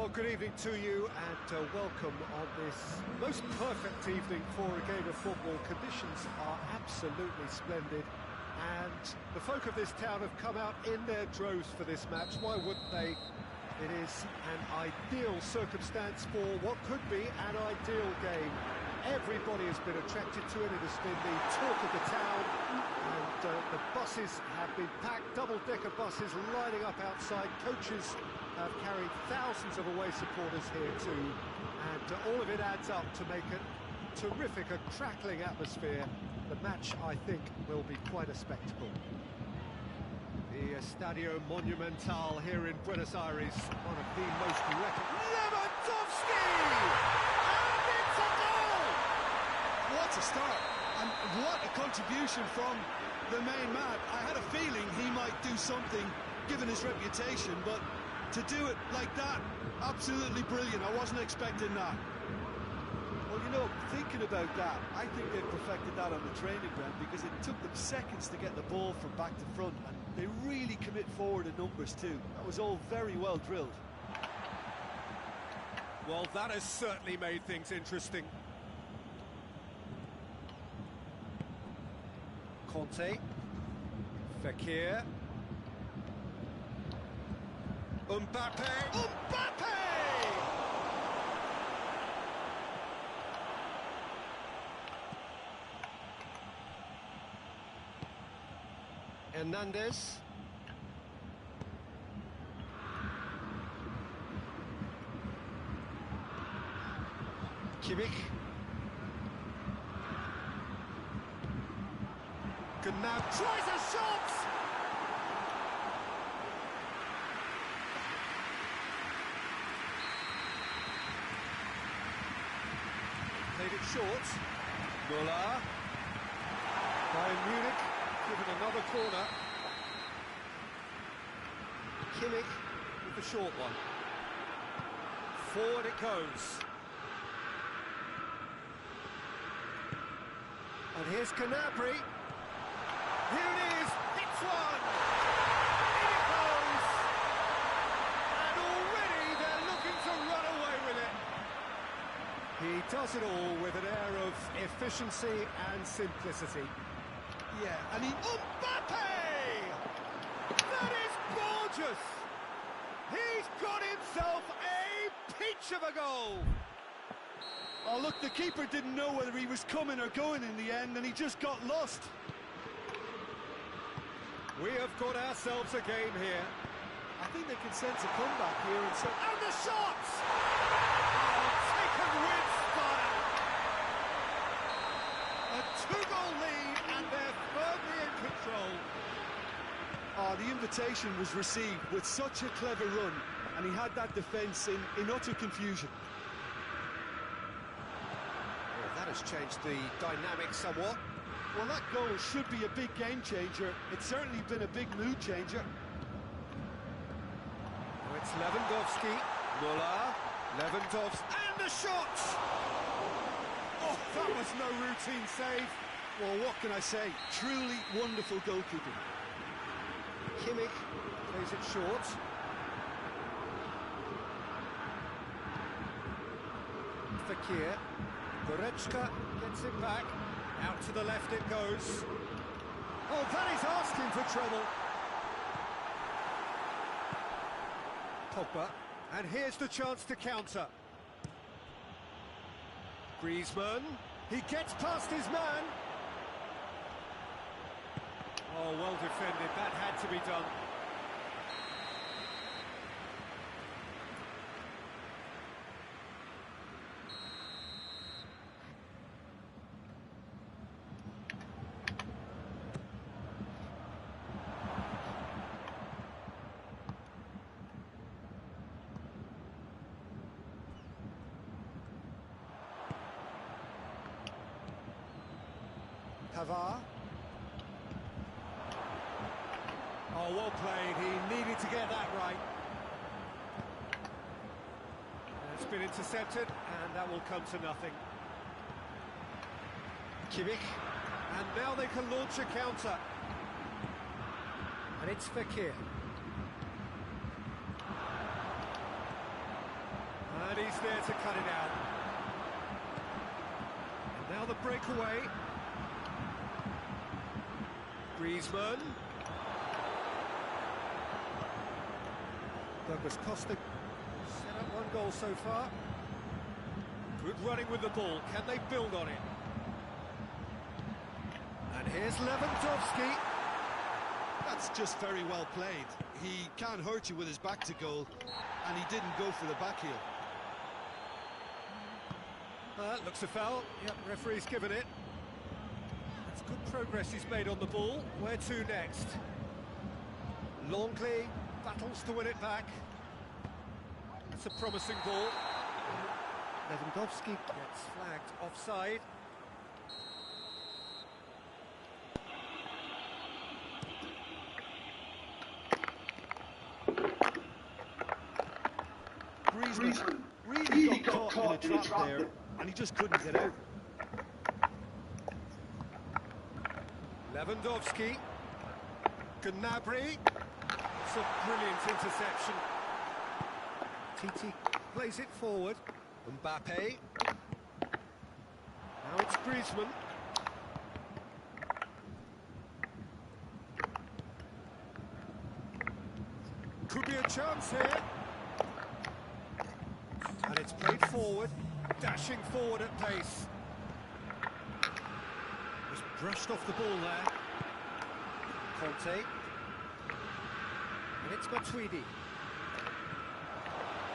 Well, good evening to you and welcome on this most perfect evening for a game of football. Conditions are absolutely splendid and the folk of this town have come out in their droves for this match. Why wouldn't they? It is an ideal circumstance for what could be an ideal game. Everybody has been attracted to it. It has been the talk of the town, and the buses have been packed, double-decker buses lining up outside. Coaches have carried thousands of away supporters here too, and all of it adds up to make a terrific, a crackling atmosphere. The match, I think, will be quite a spectacle. The Estadio Monumental here in Buenos Aires, one of the most Lewandowski! And it's a goal! What a start, and what a contribution from the main man. I had a feeling he might do something, given his reputation, but to do it like that, absolutely brilliant. I wasn't expecting that. Well, you know, thinking about that, I think they've perfected that on the training ground because it took them seconds to get the ball from back to front, and they really commit forward in numbers too. That was all very well drilled. Well, that has certainly made things interesting. Conte, Fekir, Mbappe! Hernandez. Kimmich. Gnab tries a shot! Played it short. Müller. Bayern Munich given another corner. Kimmich with the short one. Forward it goes. And here's Gnabry. Here it is, hits one! In it goes! And already they're looking to run away with it. He does it all with an air of efficiency and simplicity. Yeah, and he... Mbappe! That is gorgeous! He's got himself a peach of a goal! Oh, look, the keeper didn't know whether he was coming or going in the end, and he just got lost. We have got ourselves a game here. I think they can sense a comeback here and so... And the shots! Oh, taken with style! A two-goal lead, and they're firmly in control. Oh, the invitation was received with such a clever run, and he had that defence in utter confusion. Well, that has changed the dynamic somewhat. Well, that goal should be a big game changer. It's certainly been a big mood changer. Oh, it's Lewandowski, Müller, Lewandowski, and the shot! Oh, that was no routine save. Well, what can I say? Truly wonderful goalkeeping. Kimmich plays it short. Fekir, Goretzka gets it back. Out to the left it goes. Oh, that is asking for trouble. Pogba, and here's the chance to counter. Griezmann, he gets past his man. Oh, well defended, that had to be done. Pavard. Oh, well played. He needed to get that right. It's been intercepted, and that will come to nothing. Kimmich. And now they can launch a counter. And it's Fekir. He's there to cut it out. And now the breakaway. Griezmann. Douglas Costa set up one goal so far. Good running with the ball. Can they build on it? And here's Lewandowski. That's just very well played. He can't hurt you with his back to goal, and he didn't go for the back heel. Looks a foul. Yep, referee's given it. That's good progress he's made on the ball. Where to next? Longley battles to win it back. That's a promising ball. Lewandowski gets flagged offside. Griezmann really got caught in a trap there, and he just couldn't get out. Lewandowski. Gnabry. It's a brilliant interception. Titi plays it forward. Mbappe. Now it's Griezmann. Could be a chance here. And it's played forward, dashing forward at pace. Just brushed off the ball there. Conte. And it's Matuidi.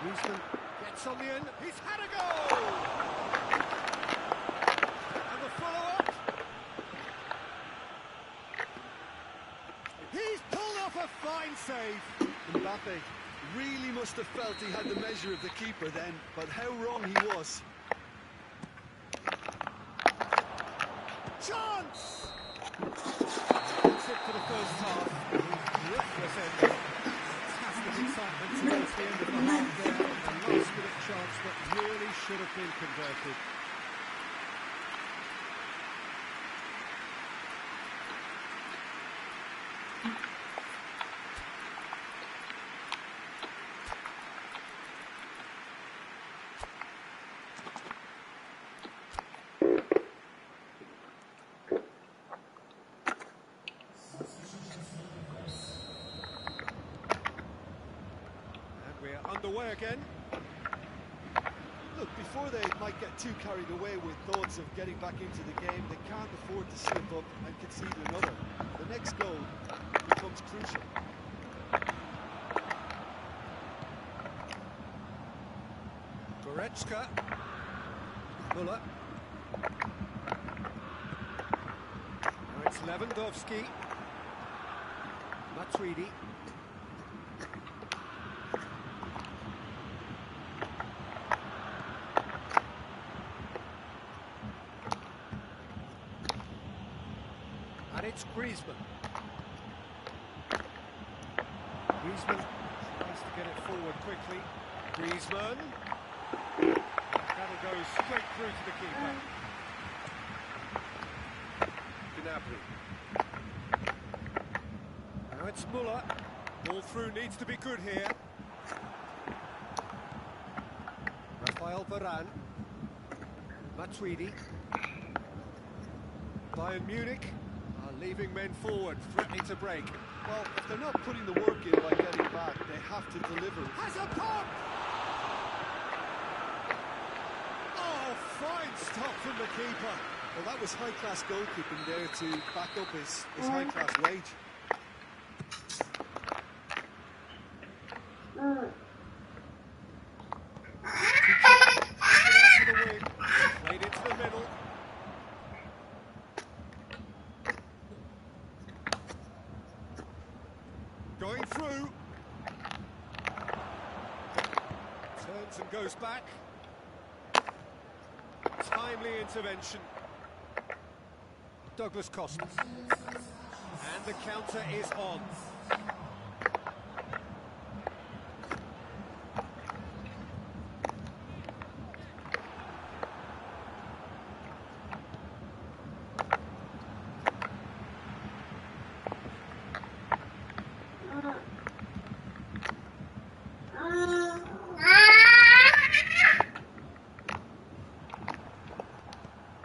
Griezmann gets on the end. He's had a goal! And the follow-up. He's pulled off a fine save. Mbappe really must have felt he had the measure of the keeper then, but how wrong he was. Chance! That's it for the first half. Breathless ending. Fantastic excitement towards the end of the half there. A last-minute chance that really should have been converted. Underway again. Look, before they might get too carried away with thoughts of getting back into the game, they can't afford to slip up and concede another. The next goal becomes crucial. Goretzka. Muller. Now it's Lewandowski. Matuidi. And it's Griezmann. Griezmann tries to get it forward quickly. Griezmann. That'll go straight through to the keeper. Gnabry. Now it's Muller. Ball through needs to be good here. Rafael Varane. Matuidi. Bayern Munich are leaving men forward, threatening to break. Well, if they're not putting the work in by getting back, they have to deliver. Has a pop! Oh, fine stop from the keeper. Well, that was high-class goalkeeping there to back up his high-class wage. Played it to the middle. Going through. Turns and goes back. Timely intervention. Douglas Costa. And the counter is on.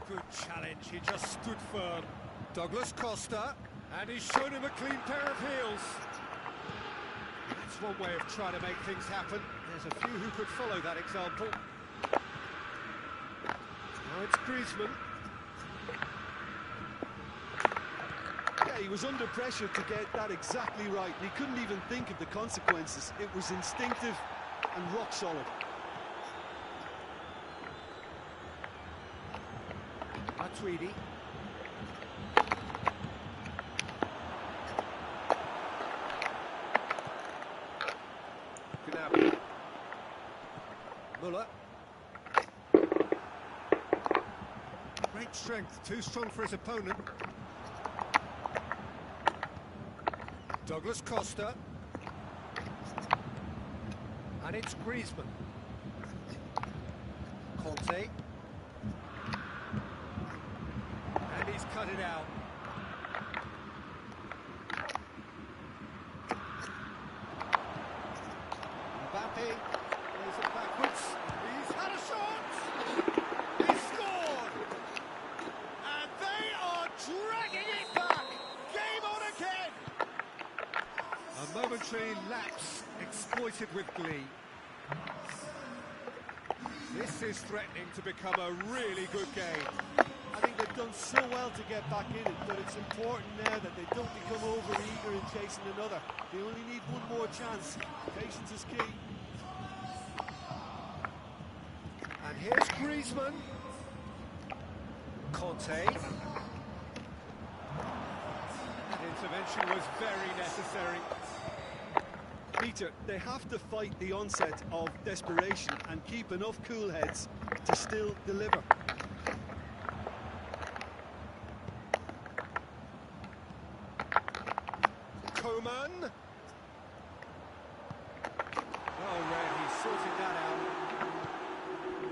Good challenge, he just stood firm. Douglas Costa, and he's shown him a clean pair of heels. That's one way of trying to make things happen. There's a few who could follow that example. Now it's Griezmann. Yeah, he was under pressure to get that exactly right, and he couldn't even think of the consequences. It was instinctive and rock solid. Matuidi. Gnabry. Muller. Great strength, too strong for his opponent. Douglas Costa. And it's Griezmann. Conte. And he's cut it out. Mbappe plays it backwards. He's had a shot! He scored! And they are dragging it back! Game on again! A momentary lapse exploited with glee. This is threatening to become a really good game. I think they've done so well to get back in it, but it's important now that they don't become over-eager in chasing another. They only need one more chance. Patience is key. And here's Griezmann. Conte. That intervention was very necessary. Peter, they have to fight the onset of desperation and keep enough cool heads to still deliver. Coman. Oh, Red, he's sorted that out.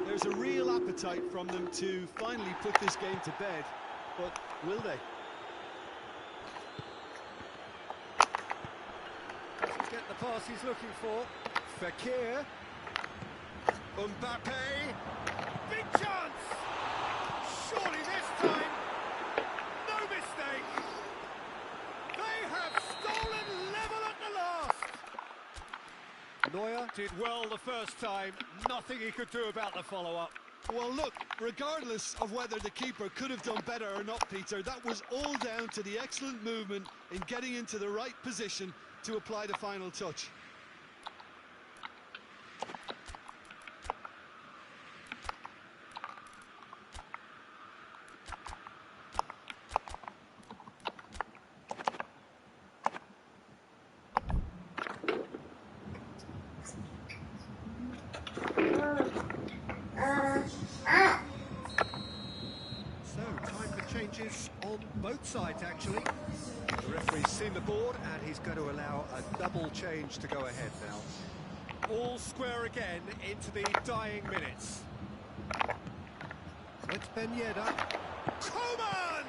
There's a real appetite from them to finally put this game to bed, but will they? Doesn't get the pass he's looking for. Fekir. Mbappe. Big chance! Surely this time, no mistake! They have stolen level at the last! Neuer did well the first time, nothing he could do about the follow-up. Well, look, regardless of whether the keeper could have done better or not, Peter, that was all down to the excellent movement in getting into the right position to apply the final touch. Changes on both sides, actually. The referee's seen the board, and he's going to allow a double change to go ahead now. All square again into the dying minutes. It's Ben Yedder. Coman!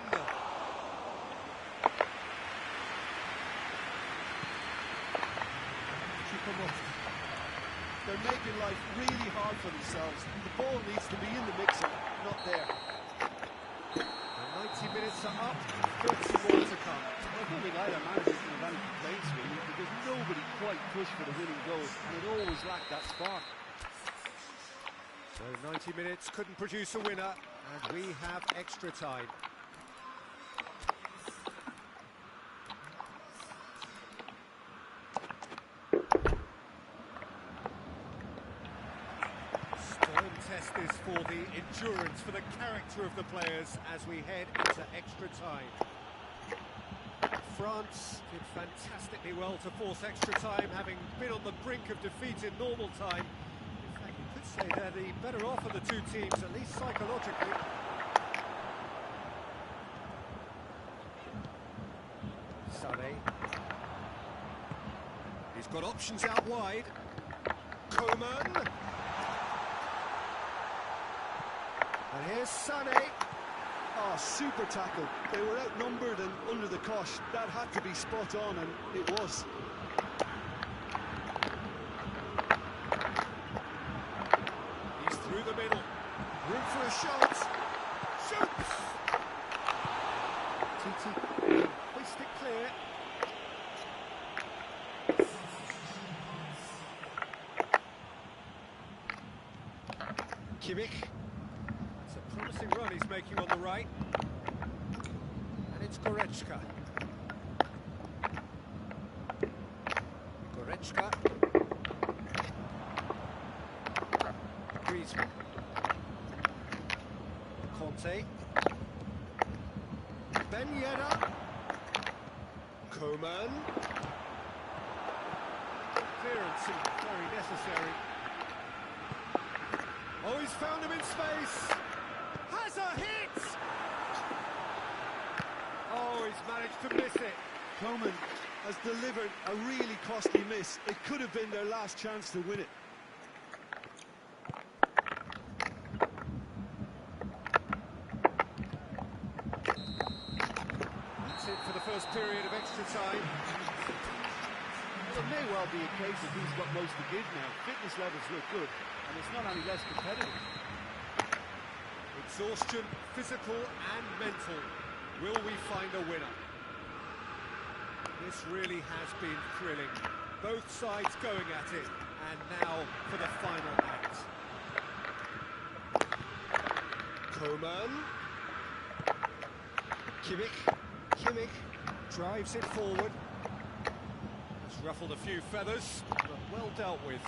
They're making life really hard for themselves. The ball needs to be in the mixer, not there. 90 minutes are up, 40 more to come. I don't think either manager can have any complaints really, because nobody quite pushed for the winning goal, and it always lacked that spark. So 90 minutes couldn't produce a winner, and we have extra time. Test is for the endurance, for the character of the players as we head into extra time. France did fantastically well to force extra time, having been on the brink of defeat in normal time. In fact, you could say they're the better off of the two teams, at least psychologically. Sané. He's got options out wide. Coman. And here's Sané. Oh, super tackle. They were outnumbered and under the cosh. That had to be spot on, and it was. He's through the middle. Room for a shot. Shoots! Kimmich. It's a promising run he's making on the right. And it's Goretzka. Goretzka. Griezmann. Conte. Ben Yedder. Coman. Clearance seemed very necessary. Oh, he's found him in space. Has a hit! Oh, he's managed to miss it. Coman has delivered a really costly miss. It could have been their last chance to win it. That's it for the first period of extra time. Well, it may well be a case of who's got most to give now. Fitness levels look good, and it's not any less competitive. Exhaustion, physical and mental. Will we find a winner? This really has been thrilling. Both sides going at it, and now for the final act. Coman. Kimmich drives it forward. Has ruffled a few feathers, but well dealt with.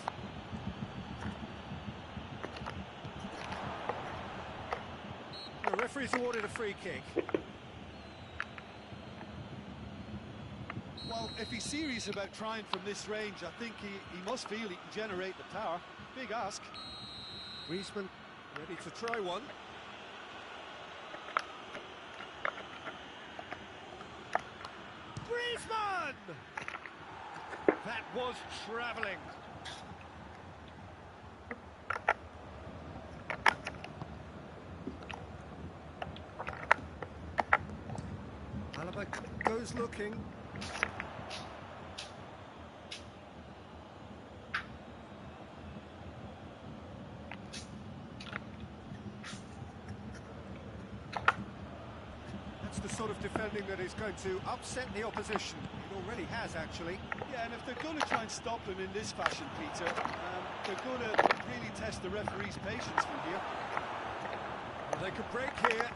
The referee's awarded a free kick. Well, if he's serious about trying from this range, I think he must feel he can generate the power. Big ask. Griezmann ready to try one. Griezmann! That was travelling. Alaba goes looking. That's the sort of defending that is going to upset the opposition. It already has, actually. Yeah, and if they're going to try and stop him in this fashion, Peter, they're going to really test the referee's patience from here. Well, they could break here.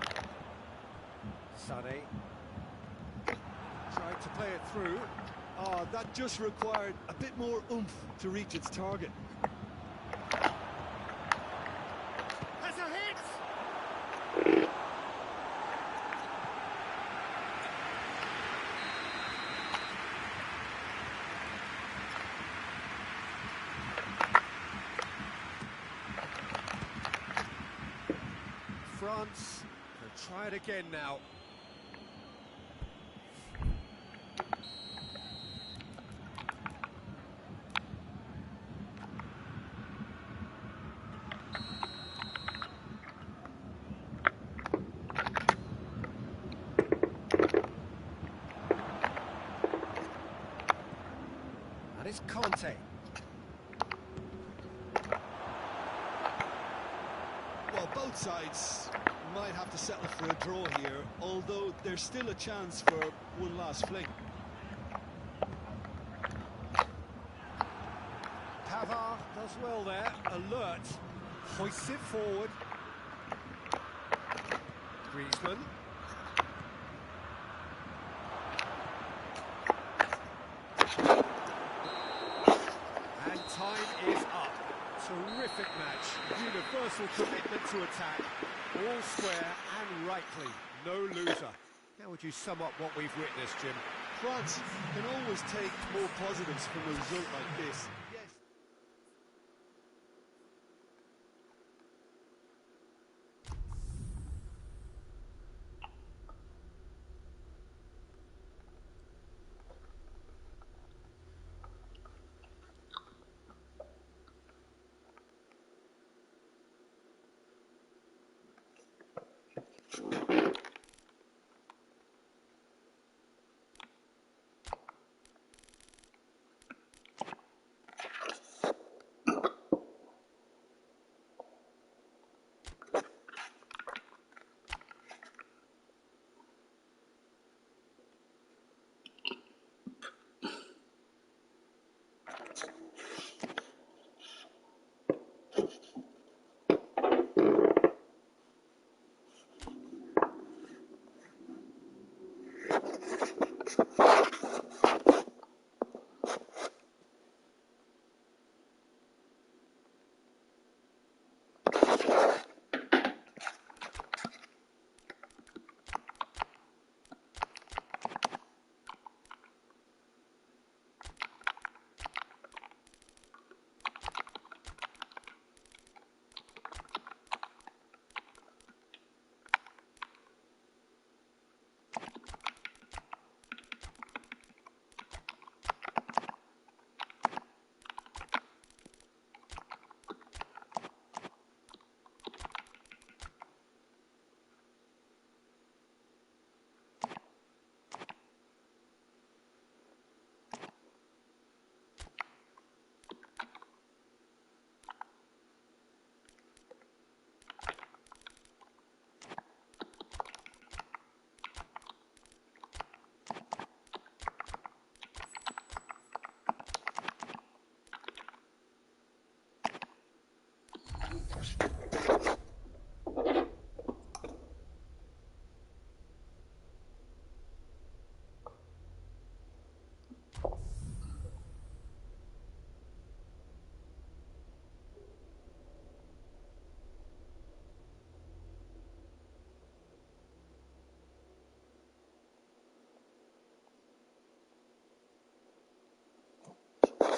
Sané tried to play it through. Oh, that just required a bit more oomph to reach its target. Has a hit! France can try it again now. And it's Conte. Well, both sides might have to settle for a draw here, although there's still a chance for one last fling. Pavard does well there, alert, hoists it forward. Griezmann. And time is up. Terrific match, universal commitment to attack, all square and rightly, no loser. How would you sum up what we've witnessed, Jim? France can always take more positives from a result like this. Yes.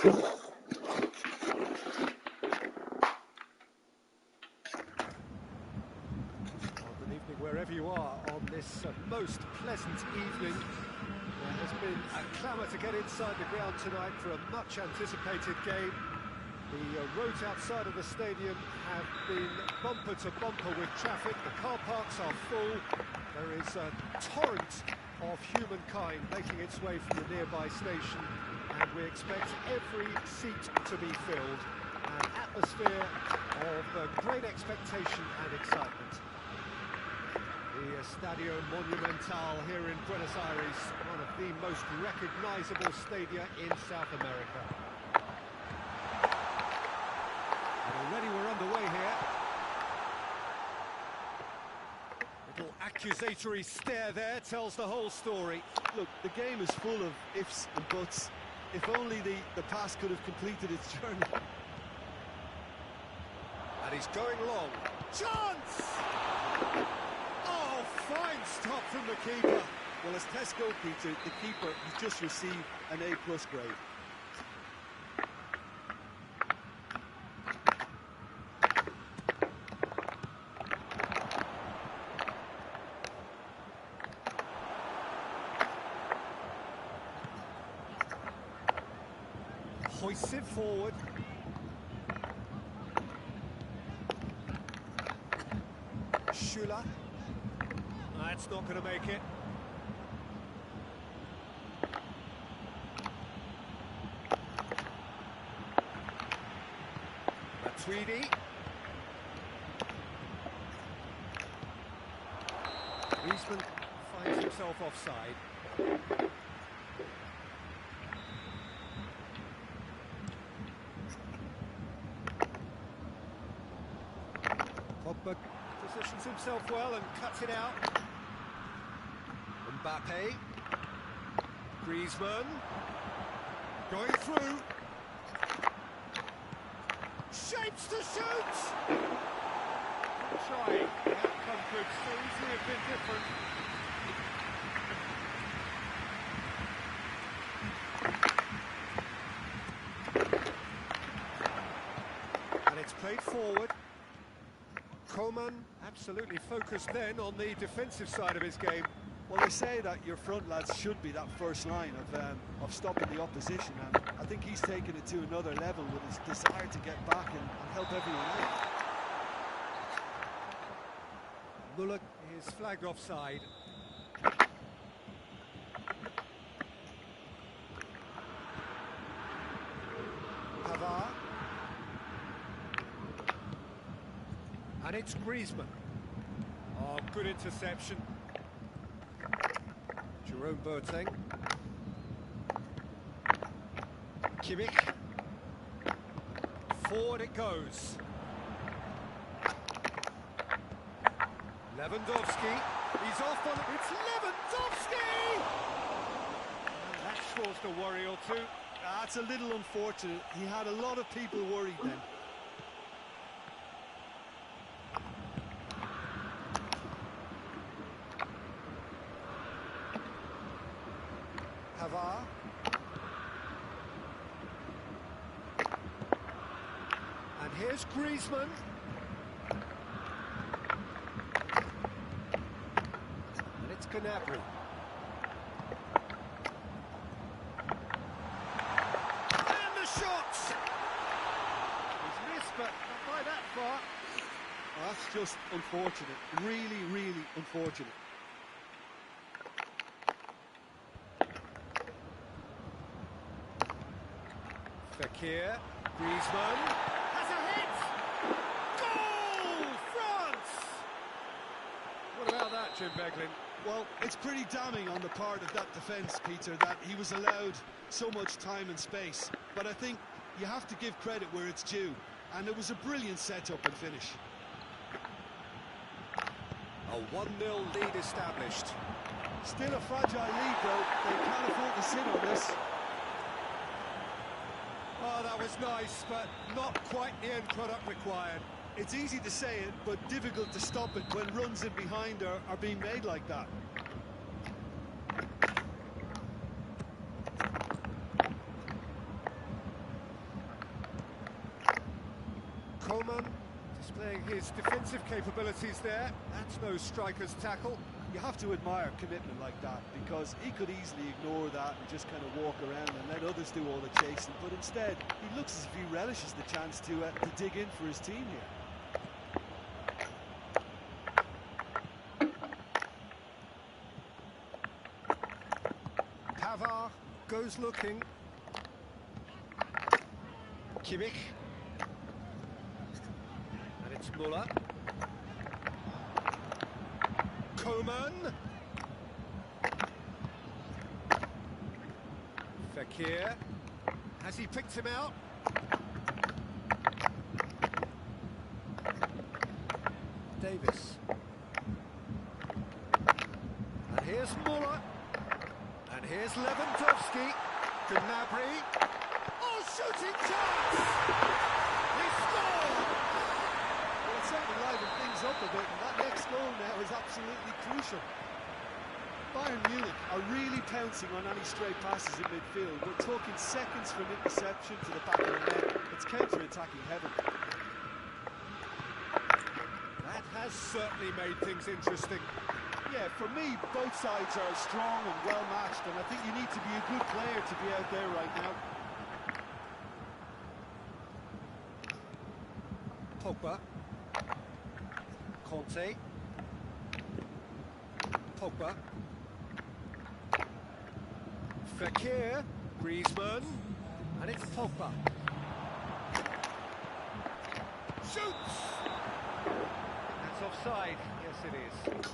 Good evening wherever you are on this most pleasant evening. There has been a clamour to get inside the ground tonight for a much anticipated game. The roads outside of the stadium have been bumper to bumper with traffic. The car parks are full. There is a torrent of humankind making its way from the nearby station, and we expect every seat to be filled. An atmosphere of great expectation and excitement. The Estadio Monumental here in Buenos Aires, one of the most recognisable stadia in South America. Already we're underway here. Little accusatory stare there tells the whole story. Look, the game is full of ifs and buts. If only the pass could have completed its journey. And he's going long. Chance! Oh, fine stop from the keeper. Well, as Tesco, Peter, the keeper has just received an A+ grade. Hoists it forward. Schüller. That's not going to make it. Matuidi. Griezmann finds himself offside. Pogba positions himself well and cuts it out. Mbappe. Griezmann. Going through. Shapes to shoot! Trying. The outcome could so easily have been different. And it's played forward. Coman absolutely focused then on the defensive side of his game. Well, they say that your front lads should be that first line of stopping the opposition, and I think he's taken it to another level with his desire to get back and help everyone out. Muller is flagged offside. Pavard. And it's Griezmann. Oh, good interception. Jerome Boateng. Kimmich. Forward it goes. Lewandowski. He's off on it. It's Lewandowski! And that's caused a worry or two. That's a little unfortunate. He had a lot of people worried then. Pavard. And here's Griezmann. And it's Gnabry. And the shots! He's missed, but not by that far. That's just unfortunate. Really, really unfortunate. Fekir, Griezmann, has a hit! Goal! France! What about that, Jim Beglin? Well, it's pretty damning on the part of that defence, Peter, that he was allowed so much time and space. But I think you have to give credit where it's due, and it was a brilliant setup and finish. A 1-0 lead established. Still a fragile lead, though. They can't afford to sit on this. Oh, that was nice, but not quite the end product required. It's easy to say it, but difficult to stop it when runs in behind are being made like that. his defensive capabilities there. That's no striker's tackle. You have to admire commitment like that, because he could easily ignore that and just kind of walk around and let others do all the chasing, but instead he looks as if he relishes the chance to dig in for his team here. Pavard goes looking. Kimmich. And it's Muller. Coman. Fekir. Has he picked him out? Davis. And here's Muller. And here's Lewandowski. Gnabry. Oh, shooting chance! He scored! Well, it certainly livened things up a bit, and that next goal now is absolutely crucial. Bayern Munich are really pouncing on any stray passes in midfield. We're talking seconds from interception to the back of the net. It's counter-attacking heaven. That has certainly made things interesting. Yeah, for me, both sides are strong and well-matched, and I think you need to be a good player to be out there right now. Pogba. Conte. Pogba. Fekir. Griezmann. And it's Pogba. Shoots! That's offside. Yes, it is.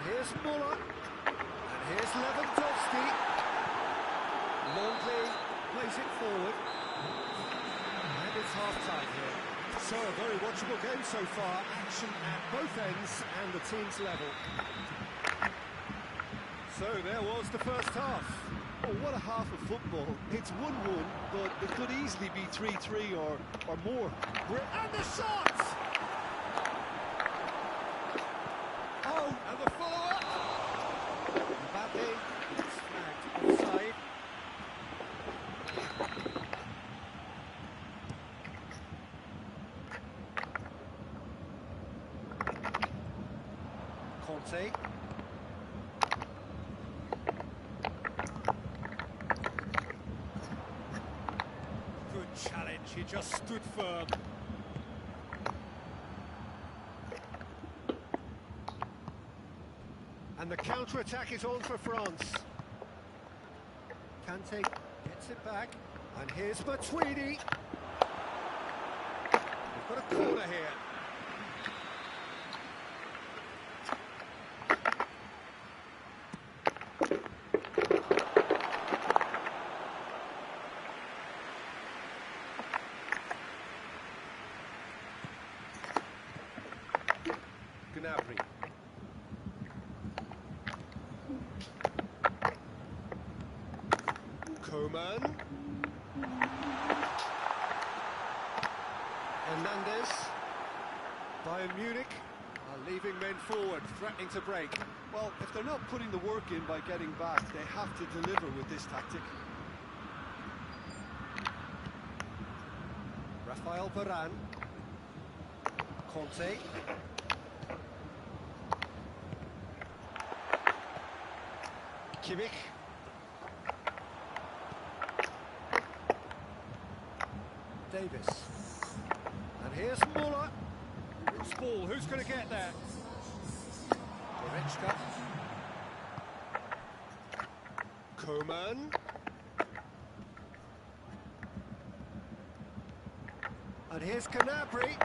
Here's Muller, and here's Lewandowski. Longley plays it forward, and it's half-time here. So a very watchable game so far, action at both ends and the team's level. So there was the first half. Oh, what a half of football. It's 1-1, but it could easily be 3-3 or more. And the shot! Oh, and the follow-up! Mbappe, it's flagged offside. Conte. Good challenge, he just stood firm. And the counter-attack is on for France. Kante gets it back. And here's Matuidi. We've got a corner here. Gnabry. Coman. Hernandez. Bayern Munich are leaving men forward, threatening to break. Well, if they're not putting the work in by getting back, they have to deliver with this tactic. Rafael Varane. Conte. Kimmich. Davis. And here's Muller. Loose ball, who's going to get there? Goretzka. Coman. And here's Gnabry.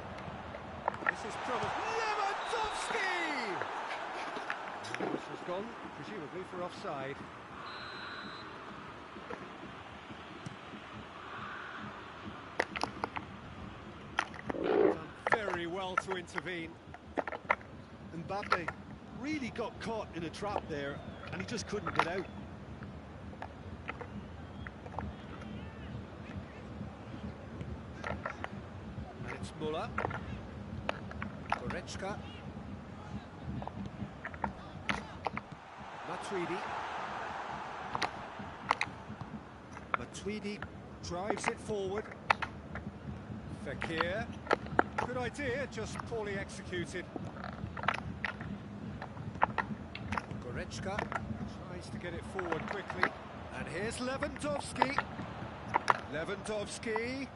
This is trouble. Lewandowski! This has gone, presumably for offside. Done very well to intervene. Mbappe really got caught in a trap there, and he just couldn't get out. And it's Muller. Goretzka. Matuidi. Matuidi drives it forward. Fekir. Good idea, just poorly executed. Goretzka tries to get it forward quickly. And here's Lewandowski. Lewandowski.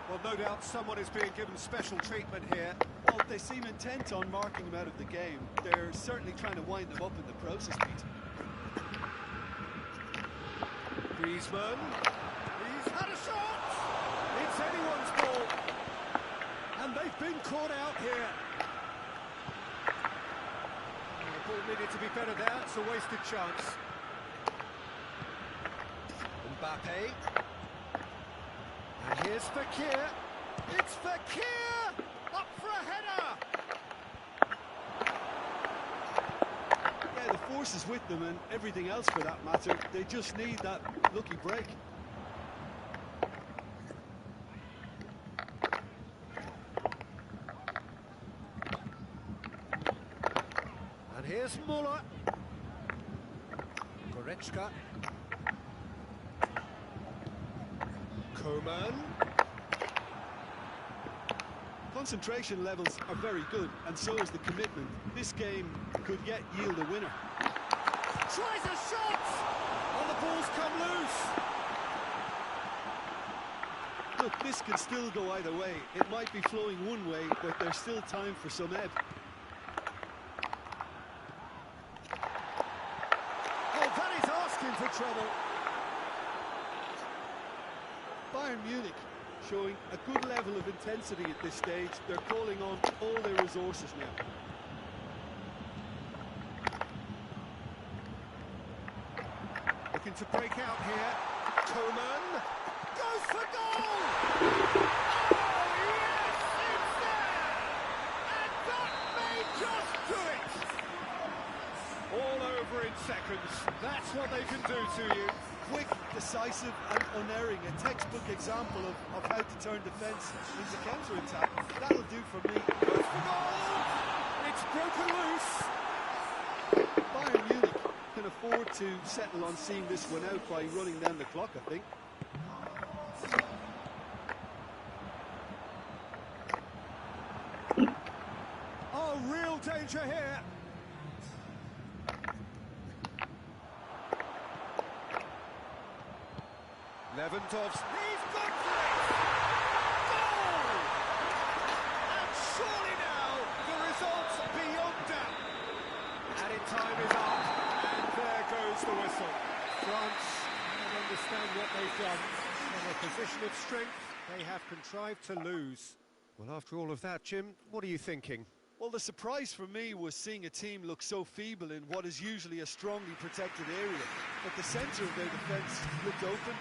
Well, no doubt someone is being given special treatment here. Well, they seem intent on marking him out of the game. They're certainly trying to wind them up in the process, Pete. Griezmann. He's had a shot! It's anyone's ball. And they've been caught out here. The ball needed to be better there. It's a wasted chance. Mbappe. And here's Fekir. It's Fekir! Up for a header! Yeah, the force is with them and everything else for that matter. They just need that lucky break. And here's Muller. Goretzka. Coman. Concentration levels are very good, and so is the commitment. This game could yet yield a winner. Tries a shot! And the ball's come loose. Look, this can still go either way. It might be flowing one way, but there's still time for some ebb. Oh, that is asking for trouble. Bayern Munich showing a good level of intensity at this stage. They're calling on all their resources now. Looking to break out here. Coman goes for goal! Oh, yes, it's there! And that may just do it! All over in seconds. That's what they can do to you. Quick, decisive and unerring. A textbook example of how to turn defence into counter-attack. That'll do for me. Goes for goal! It's broken loose. Bayern Munich can afford to settle on seeing this one out by running down the clock, I think. Oh, real danger here. Lewandowski, he's good for it! Goal! And surely now, the result's beyond doubt. Added time is up, and there goes the whistle. France don't understand what they've done. From a position of strength, they have contrived to lose. Well, after all of that, Jim, what are you thinking? Well, the surprise for me was seeing a team look so feeble in what is usually a strongly protected area. But the centre of their defence looked open.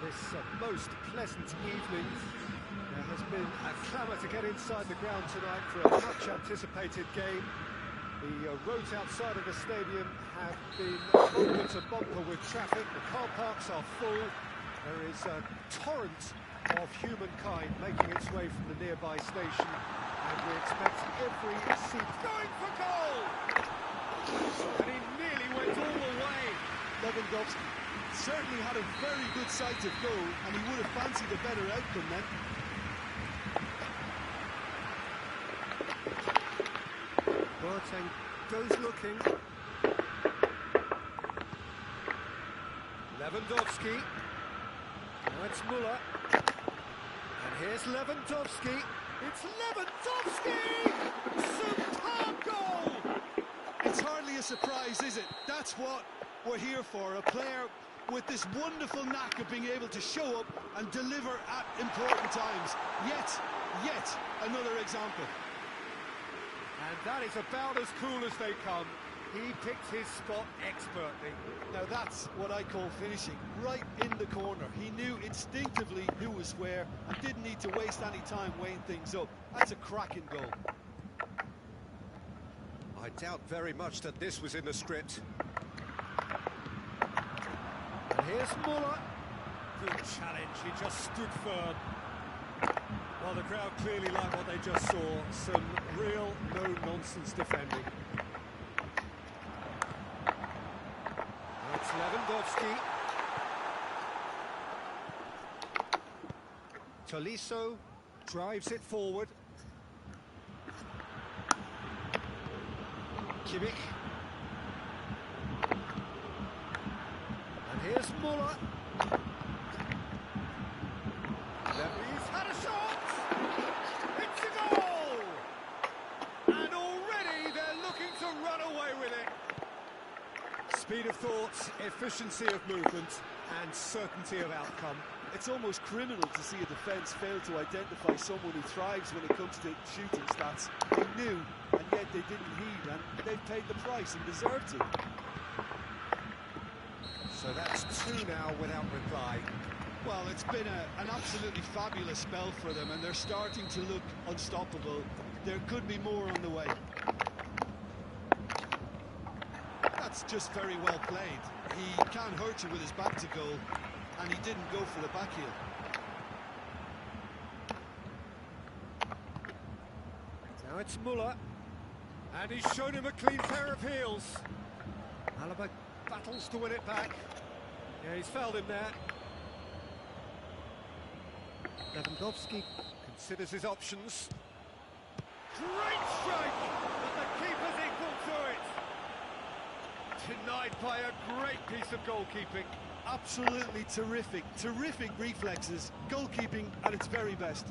this most pleasant evening. There has been a clamour to get inside the ground tonight for a much-anticipated game. The roads outside of the stadium have been bumper to bumper with traffic. The car parks are full. There is a torrent of humankind making its way from the nearby station, and we expect every seat going for goal! And he nearly went all the way. Lewandowski certainly had a very good sight of goal, and he would have fancied a better outcome then. Boateng goes looking. Lewandowski. Now it's Müller. And here's Lewandowski. It's Lewandowski! Superb goal! It's hardly a surprise, is it? That's what we're here for. A player with this wonderful knack of being able to show up and deliver at important times. Yet another example. And that is about as cool as they come. He picked his spot expertly. Now that's what I call finishing, right in the corner. He knew instinctively who was where and didn't need to waste any time weighing things up. That's a cracking goal. I doubt very much that this was in the script. And here's Müller. Good challenge, he just stood firm. Well, the crowd clearly liked what they just saw. Some real no-nonsense defending. It's Lewandowski. Tolisso drives it forward. Kimmich. And here's Müller. He's had a shot! It's a goal! And already they're looking to run away with it. Speed of thought, efficiency of movement, and certainty of outcome. It's almost criminal to see a defence fail to identify someone who thrives when it comes to shooting stats. They knew, and yet they didn't heed, and they've paid the price and deserved to. So that's two now without reply. Well, it's been an absolutely fabulous spell for them, and they're starting to look unstoppable. There could be more on the way. That's just very well played. He can't hurt you with his back to goal, and he didn't go for the back heel. Now it's Müller, and he's shown him a clean pair of heels. Alaba battles to win it back. Yeah, he's fouled him there. Lewandowski considers his options. Great strike, but the keeper's equal to it. Denied by a great piece of goalkeeping. Absolutely terrific reflexes. Goalkeeping at its very best.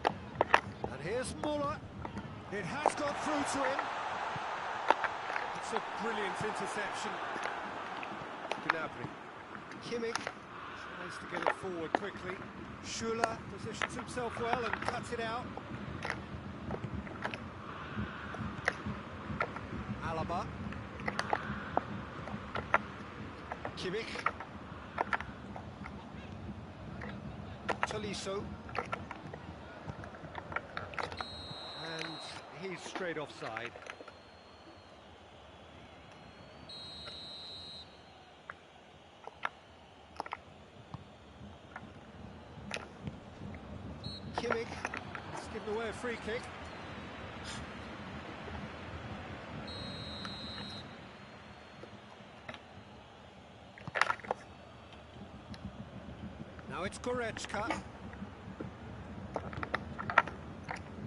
And here's Müller. It has got through to him. It's a brilliant interception. Gnabry. Kimmich tries to get it forward quickly. Schuller positions himself well and cuts it out. Alaba. Kimmich. Tolisso. And he's straight offside. Kimmich has given away a free kick. Now it's Goretzka.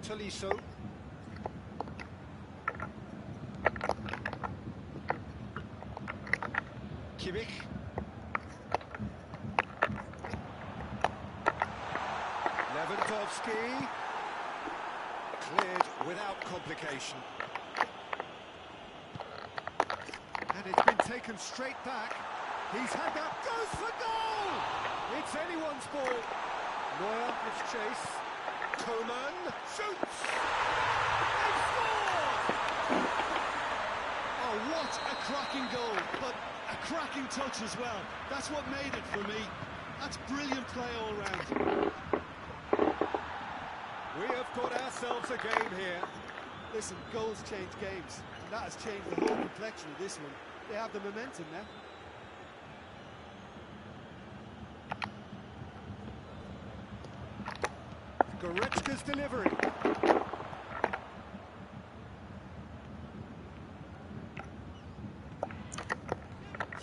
Tolisso. Kimmich. Lewandowski. Cleared without complication. And it's been taken straight back. He's had that, goes for goal! It's anyone's ball. Neuer gives chase. Coman shoots! They scored! Oh, what a cracking goal, but a cracking touch as well. That's what made it for me. That's brilliant play all round. We have got ourselves a game here. Listen, goals change games, and that has changed the whole complexion of this one. They have the momentum now. Goretzka's delivery.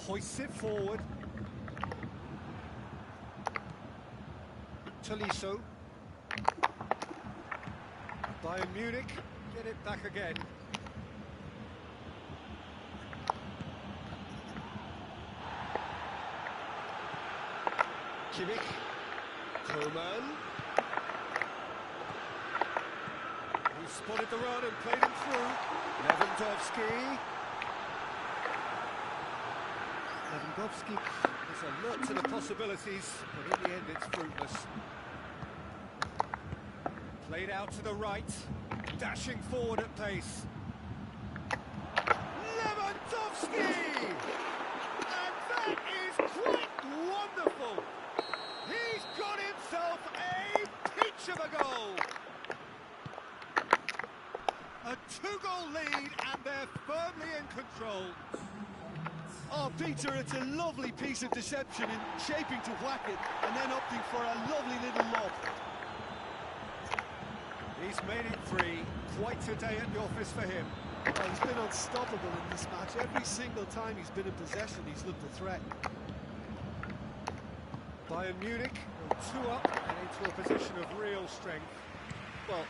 Hoists it forward. Tolisso. Bayern Munich get it back again. Kimmich. Coman. He spotted the run and played him through. Lewandowski. Lewandowski is alert to the possibilities, but in the end it's fruitless. Played out to the right, dashing forward at pace. Lewandowski! And that is quite wonderful! He's got himself a peach of a goal! A two-goal lead, and they're firmly in control. Oh, Peter, it's a lovely piece of deception in shaping to whack it and then opting for a lovely little lob. He's made it three. Quite a day at the office for him. Oh, he's been unstoppable in this match. Every single time he's been in possession, he's looked a threat. Bayern Munich go 2 up and into a position of real strength. Well,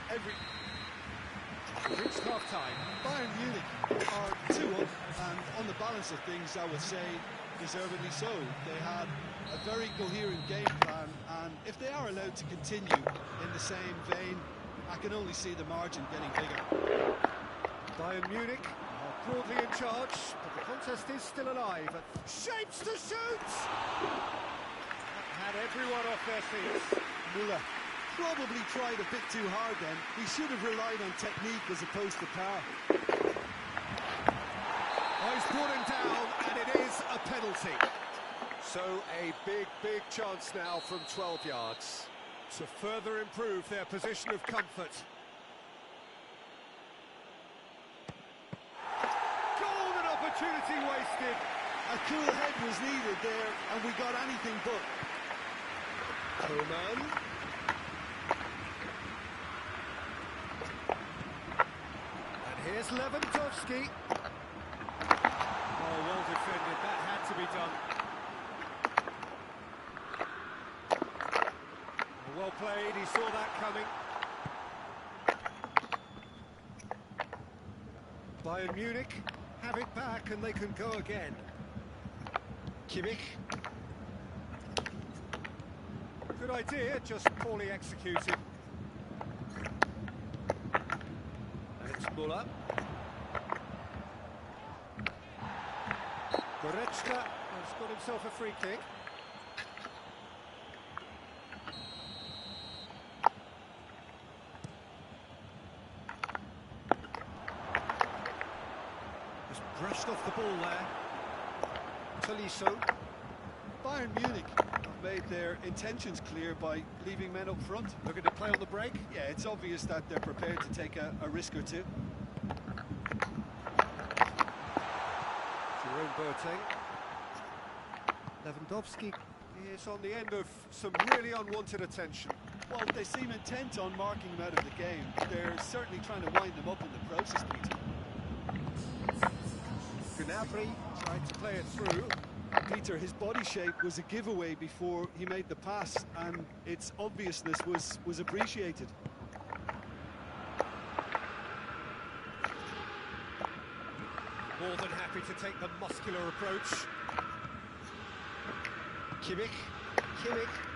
we've reached half-time. Bayern Munich are 2 up, and on the balance of things, I would say deservedly so. They had a very coherent game plan, and if they are allowed to continue in the same vein, I can only see the margin getting bigger. Bayern Munich are broadly in charge, but the contest is still alive. Shapes to shoot! That had everyone off their feet. Müller probably tried a bit too hard then. He should have relied on technique as opposed to power. Oh, he's brought him down, and it is a penalty. So a big chance now from 12 yards to further improve their position of comfort. Golden opportunity wasted. A cool head was needed there, and we got anything but. Coman. And here's Lewandowski. Oh, well defended. That had to be done. Well played, he saw that coming. Bayern Munich have it back and they can go again. Kimmich. Good idea, just poorly executed. And it's Müller. Goretzka has got himself a free kick. Brushed off the ball there. Tolisso. Bayern Munich have made their intentions clear by leaving men up front. Looking to play on the break. Yeah, it's obvious that they're prepared to take a risk or two. Jerome Boateng. Lewandowski is on the end of some really unwanted attention. Well, they seem intent on marking him out of the game. They're certainly trying to wind them up in the process, Peter. Gnabry tried to play it through. Peter, his body shape was a giveaway before he made the pass, and its obviousness was appreciated. More than happy to take the muscular approach. Kimmich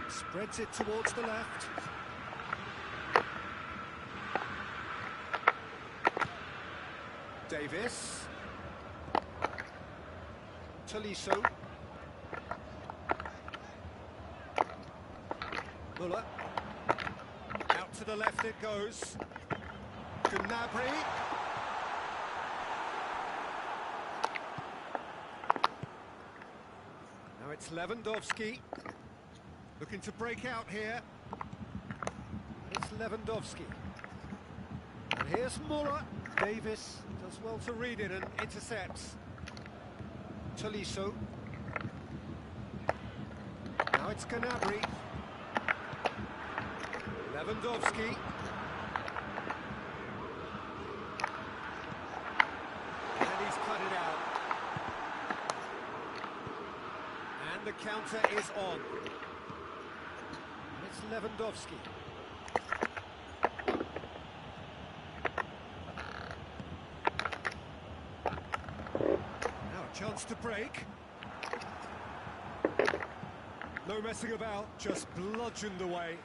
spreads it towards the left. Davis. Tolisso. Müller. Out to the left it goes. Gnabry. Now it's Lewandowski. Looking to break out here. It's Lewandowski. And here's Muller. Davis does well to read it and intercepts. Tolisso. Now it's Gnabry. Lewandowski. And he's cut it out. And the counter is on. It's Lewandowski. Now a chance to break. No messing about, just bludgeoned away.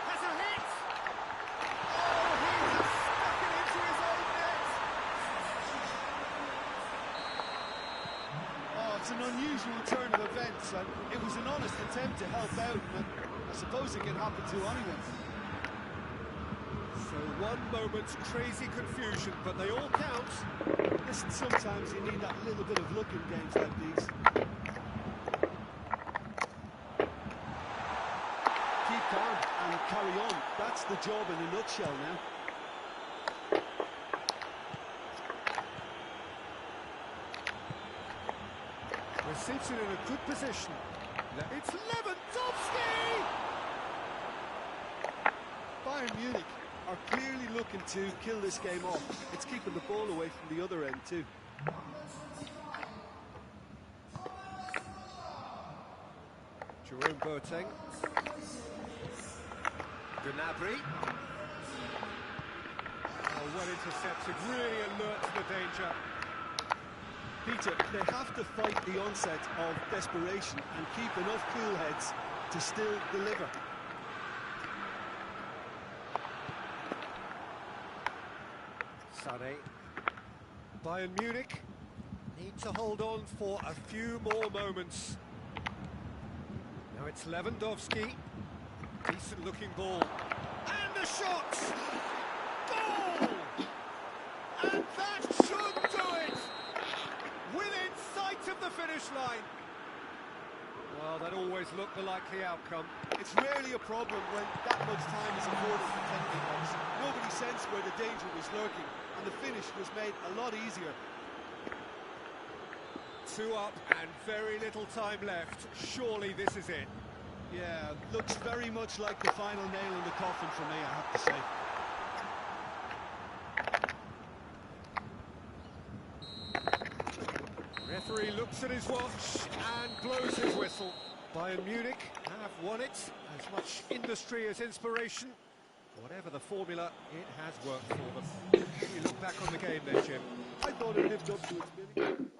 Has a hit! Oh, he has stuck it into his own net! Oh, it's an unusual turn of events, and it was an honest attempt to help out, but I suppose it can happen to anyone. So one moment's crazy confusion, but they all count. Listen, sometimes you need that little bit of luck in games like these. Keep calm and carry on. That's the job in a nutshell now. We're seated in a good position. It's Lewandowski! Bayern Munich are clearly looking to kill this game off. It's keeping the ball away from the other end too. Jerome Boateng. Gnabry. Oh, well intercepted, really alert to the danger. Peter, they have to fight the onset of desperation and keep enough cool heads to still deliver. Sané. Bayern Munich need to hold on for a few more moments. Now it's Lewandowski. Decent looking ball. And the shot! Goal! And that should do it! Within sight of the finish line. Well, that always looked the likely outcome. It's rarely a problem when that much time is afforded for penalty. Nobody sensed where the danger was lurking, and the finish was made a lot easier. 2 up and very little time left. Surely this is it. Yeah, looks very much like the final nail in the coffin for me, I have to say. Referee looks at his watch and blows his whistle. Bayern Munich have won it. As much industry as inspiration. Whatever the formula, it has worked for them. You look back on the game there, Jim. I thought it lived up to its billing.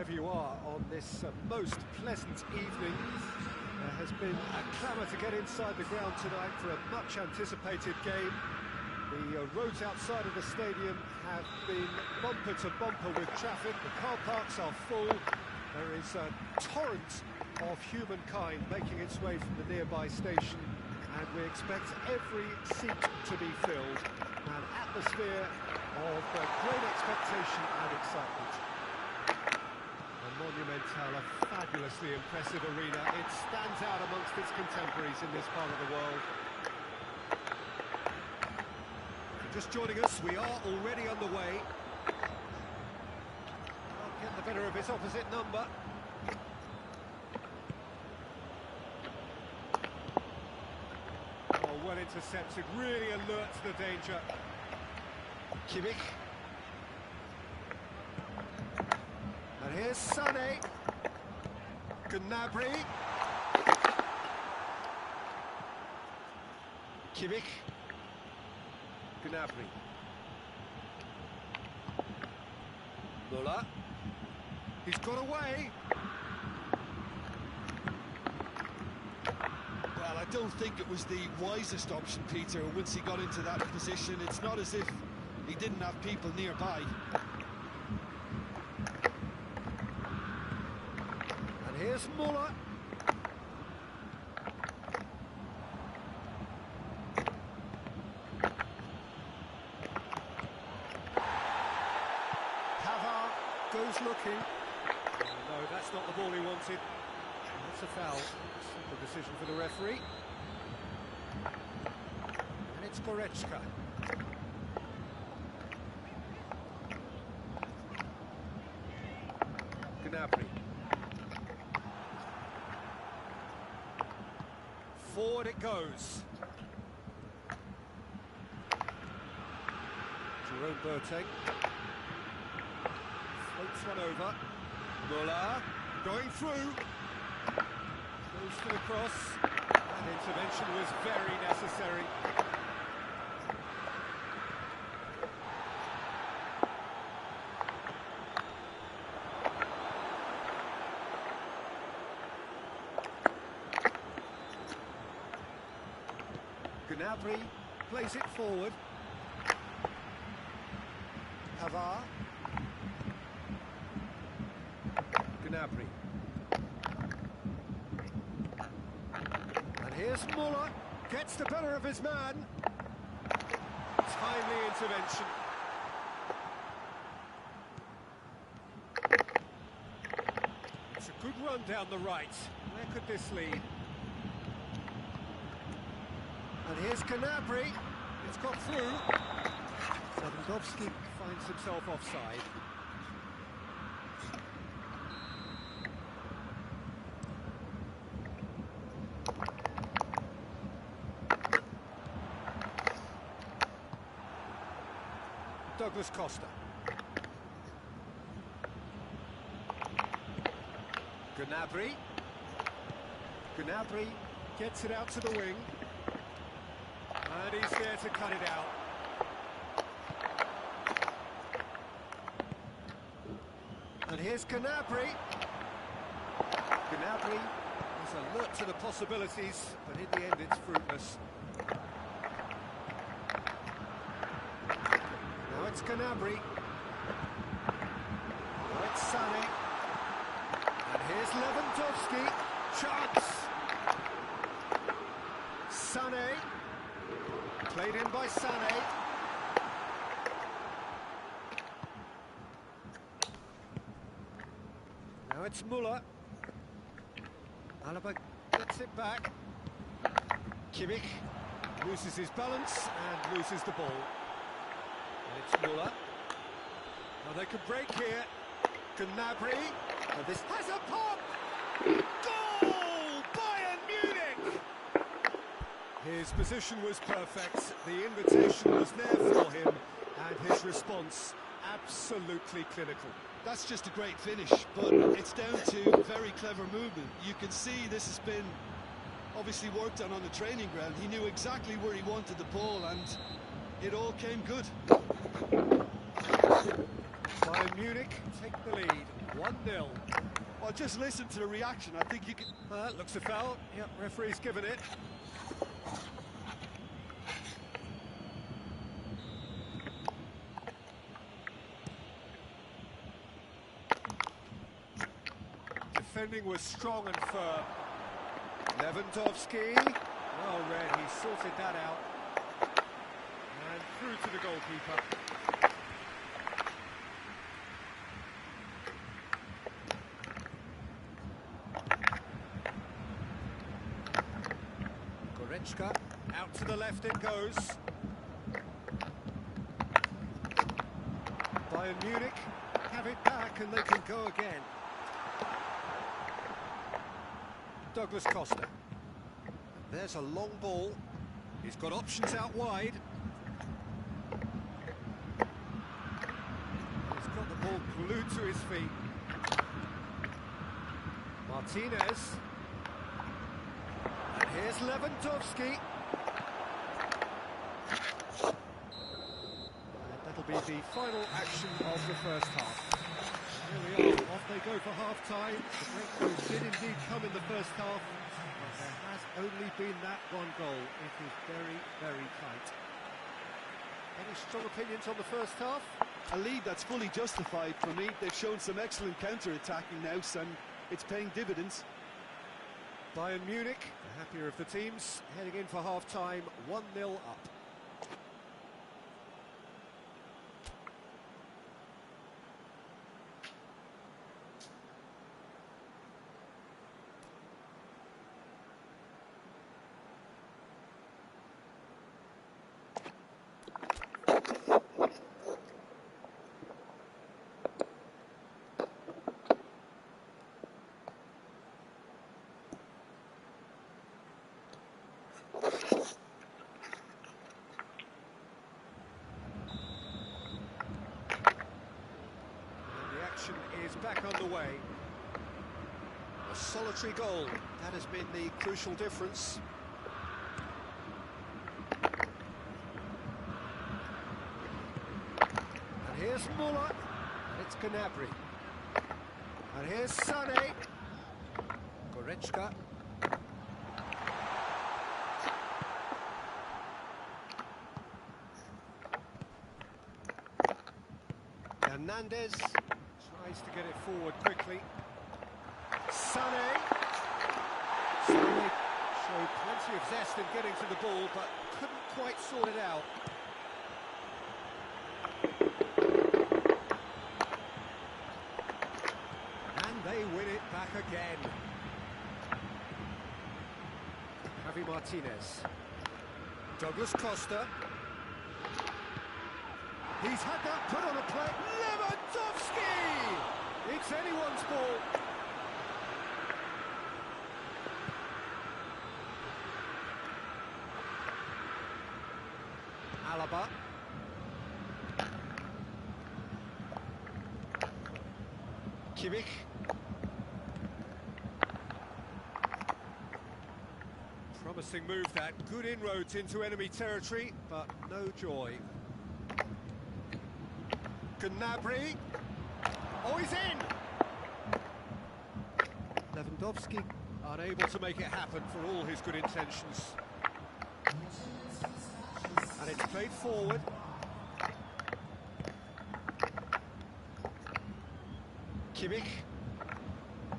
wherever you are on this most pleasant evening. There has been a clamour to get inside the ground tonight for a much-anticipated game. The roads outside of the stadium have been bumper to bumper with traffic. The car parks are full. There is a torrent of humankind making its way from the nearby station, and we expect every seat to be filled. An atmosphere of great expectation and excitement. A monumental, a fabulously impressive arena. It stands out amongst its contemporaries in this part of the world. Just joining us, we are already underway. Can't get the better of his opposite number. Oh, well intercepted, really alert to the danger. Kimmich. And here's Sané. Gnabry. Kimmich. Gnabry. Muller. He's got away. Well, I don't think it was the wisest option, Peter, once he got into that position. It's not as if he didn't have people nearby. And here's Muller. Goes looking. Oh, no, that's not the ball he wanted. That's a foul. Simple decision for the referee. And it's Goretzka. Gnabry. Forward it goes. Jerome Boateng. Floats one over. Muller going through. Goes for the cross. That intervention was very necessary. Gnabry plays it forward. Havard. Gnabry. And here's Muller, gets the better of his man. Timely intervention. It's a good run down the right. Where could this lead? And here's Gnabry. It's got through. Lewandowski finds himself offside. Douglas Costa. Gnabry. Gnabry gets it out to the wing. And he's there to cut it out. And here's Gnabry. Gnabry is alert to the possibilities, but in the end it's fruitless. Now it's Gnabry. Now it's Sané. And here's Lewandowski. Chance. Sané. Played in by Sané. Now it's Muller. Alaba gets it back. Kimmich loses his balance and loses the ball. And it's Muller. Now they could break here. Gnabry. And this has a pop! Goal! Bayern Munich! His position was perfect. The invitation was there for him. And his response absolutely clinical. That's just a great finish, but it's down to very clever movement. You can see this has been obviously worked on the training ground. He knew exactly where he wanted the ball, and it all came good. Bayern Munich take the lead, 1-0. Well, just listen to the reaction. I think you can... Looks a foul. Yep, referee's given it. Defending was strong and firm. Lewandowski. Well read, he sorted that out. And through to the goalkeeper. Goretzka, out to the left it goes. Bayern Munich have it back and they can go again. Douglas Costa. There's a long ball. He's got options out wide. He's got the ball glued to his feet. Martinez. And here's Lewandowski. And that'll be the final action of the first half. Here we are, off they go for half-time. The breakthrough did indeed come in the first half, but there has only been that one goal. It is very, very tight. Any strong opinions on the first half? A lead that's fully justified for me. They've shown some excellent counter-attacking now, and it's paying dividends. Bayern Munich, the happier of the teams, heading in for half-time, 1-0 up. Is back underway. A solitary goal, that has been the crucial difference. And here's Muller, and it's Gnabry. And here's Sané. Goretzka. Hernandez. Tries to get it forward quickly. Sané. Sané showed plenty of zest in getting to the ball, but couldn't quite sort it out. And they win it back again. Javi Martinez. Douglas Costa. He's had that put on a plate. Lewandowski! It's anyone's ball. Alaba. Kimmich. Promising move that. Good inroads into enemy territory, but no joy. Gnabry. Oh, he's in! Lewandowski unable to make it happen for all his good intentions. And it's played forward. Kimmich.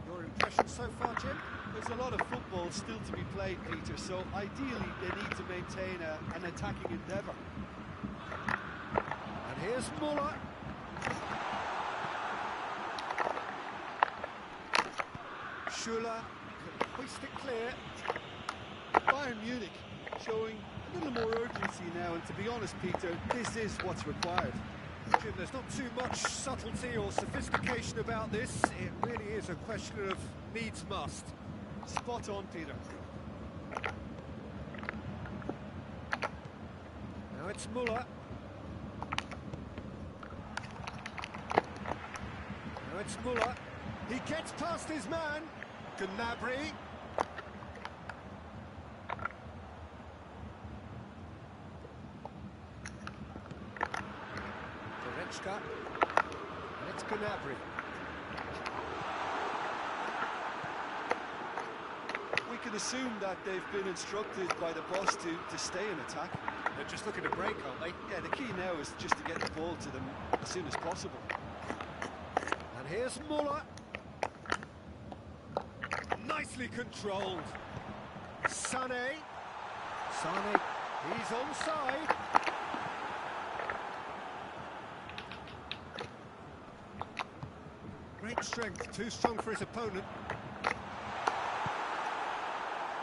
Your impression so far, Jim? There's a lot of football still to be played, Peter, so ideally they need to maintain an attacking endeavour. And here's Muller. Schuller can hoist it clear. Bayern Munich showing a little more urgency now, and to be honest, Peter, this is what's required. Jim, there's not too much subtlety or sophistication about this. It really is a question of needs must. Spot on, Peter. Now it's Muller. Now it's Muller. He gets past his man. Gnabry. Goretzka. And it's Gnabry. assume that they've been instructed by the boss to stay in attack. They're just looking to break, aren't they? Yeah, the key now is just to get the ball to them as soon as possible. And here's Muller. Nicely controlled. Sané. Sané, he's onside. Great strength, too strong for his opponent.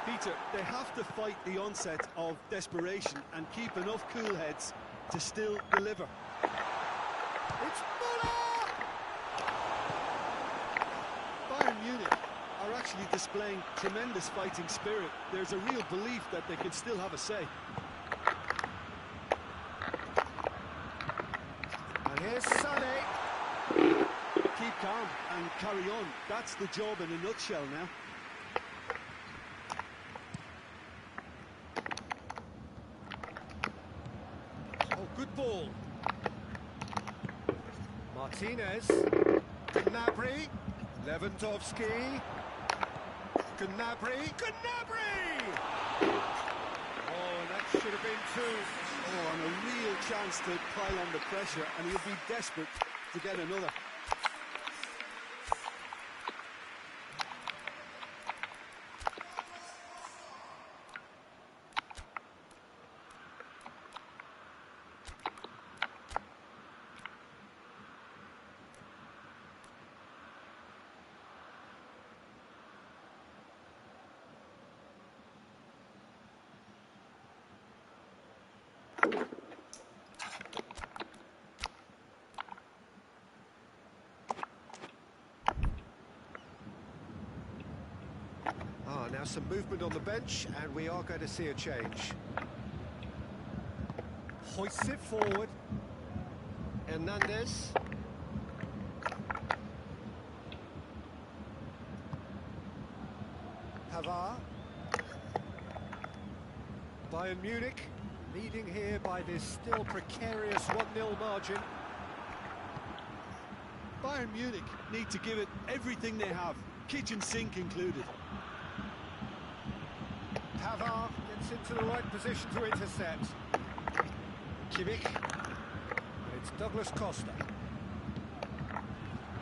Peter, they have to fight the onset of desperation and keep enough cool heads to still deliver. It's Muller! Bayern Munich are actually displaying tremendous fighting spirit. There's a real belief that they can still have a say. And here's Sané. Keep calm and carry on. That's the job in a nutshell now. Oh, good ball. Martinez. Gnabry. Lewandowski. Gnabry. Gnabry! Oh, and that should have been two. Oh, and a real chance to pile on the pressure, and he'll be desperate to get another. Now some movement on the bench, and we are going to see a change. Hoists it forward. Hernandez. Pavard. Bayern Munich leading here by this still precarious 1-0 margin. Bayern Munich need to give it everything they have, kitchen sink included. Pavard gets into the right position to intercept. Kimmich. And it's Douglas Costa.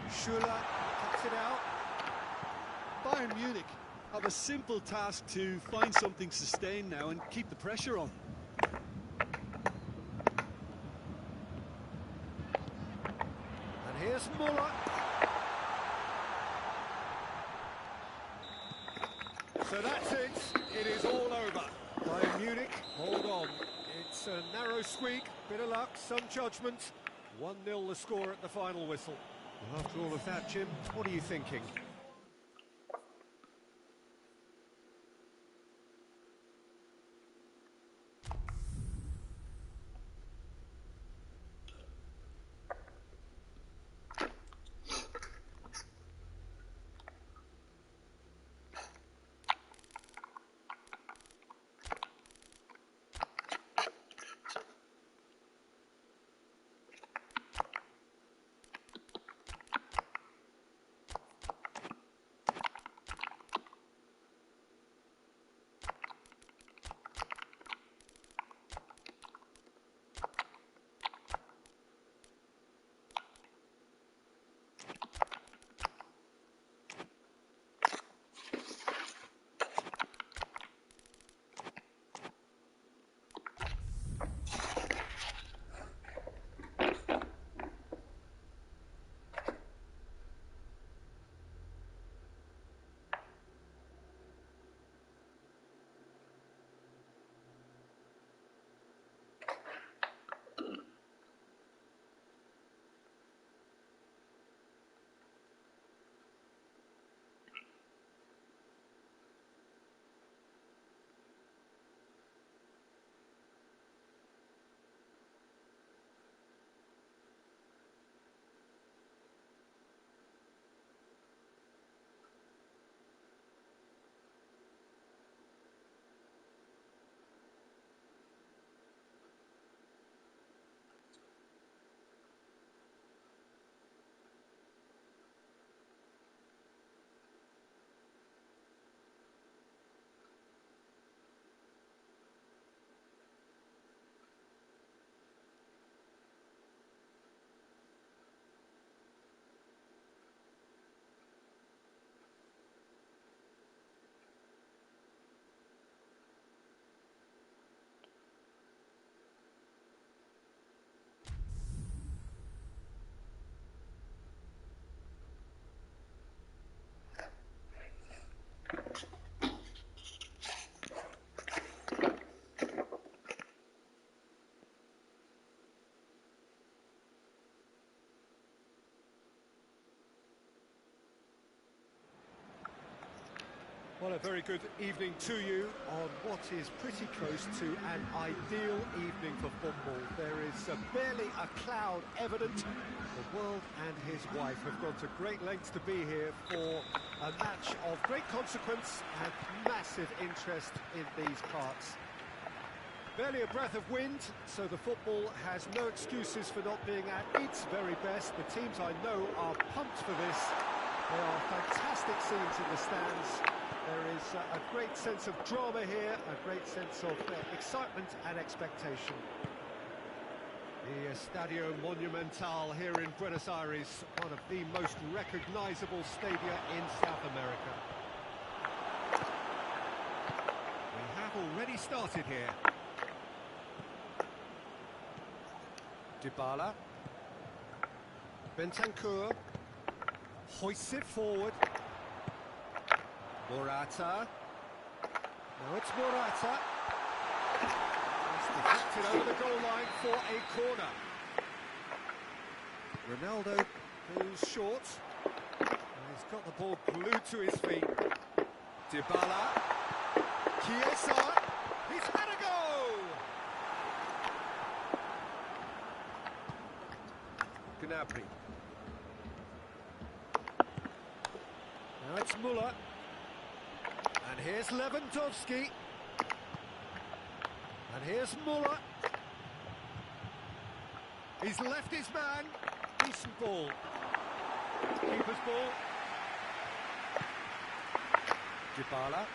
Schuller cuts it out. Bayern Munich have a simple task to find something sustained now and keep the pressure on. And here's Muller. So that's it. It is all over. Bayern Munich, hold on. It's a narrow squeak, bit of luck, some judgment. 1-0 the score at the final whistle. Well, after all of that, Jim, what are you thinking? Well, a very good evening to you on what is pretty close to an ideal evening for football. There is barely a cloud evident. The world and his wife have gone to great lengths to be here for a match of great consequence and massive interest in these parts. Barely a breath of wind, so the football has no excuses for not being at its very best. The teams I know are pumped for this. There are fantastic scenes in the stands. There is a great sense of drama here, a great sense of excitement and expectation. The Estadio Monumental here in Buenos Aires, one of the most recognisable stadia in South America. We have already started here. Dybala. Bentancur. Hoists it forward. Morata. Now it's Morata. It's deflected over the goal line for a corner. Ronaldo goes short. And he's got the ball glued to his feet. Dybala. Chiesa. He's had a go! Gnabry. Now it's Müller. And here's Lewandowski. And here's Müller. He's left his man. Decent ball. Keeper's ball. Dybala.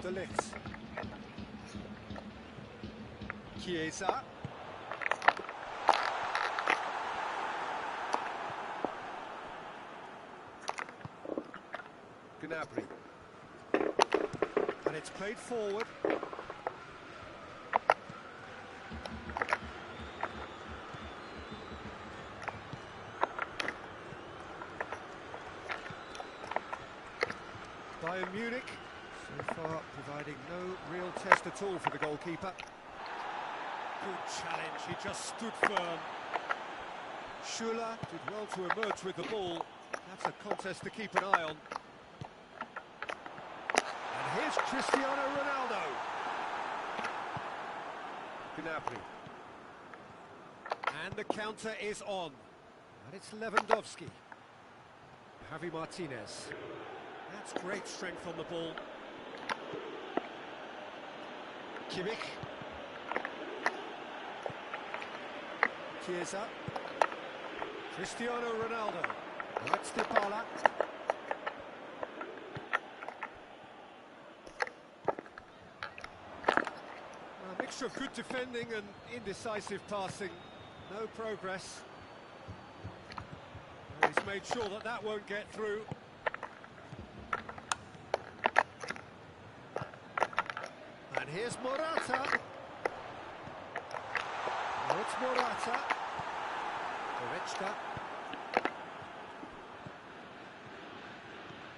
De Ligt. Chiesa. Gnabry. And it's played forward. Bayern Munich, so far providing no real test at all for the goalkeeper. Good challenge, he just stood firm. Schuller did well to emerge with the ball. That's a contest to keep an eye on. And here's Cristiano Ronaldo. Gnabry. And the counter is on. And it's Lewandowski. Javi Martinez. That's great strength on the ball. Kimmich. Chiesa. Cristiano Ronaldo. That's Dybala. A mixture of good defending and indecisive passing. No progress. He's made sure that that won't get through. And here's Morata. Oh, it's Morata. Goretzka.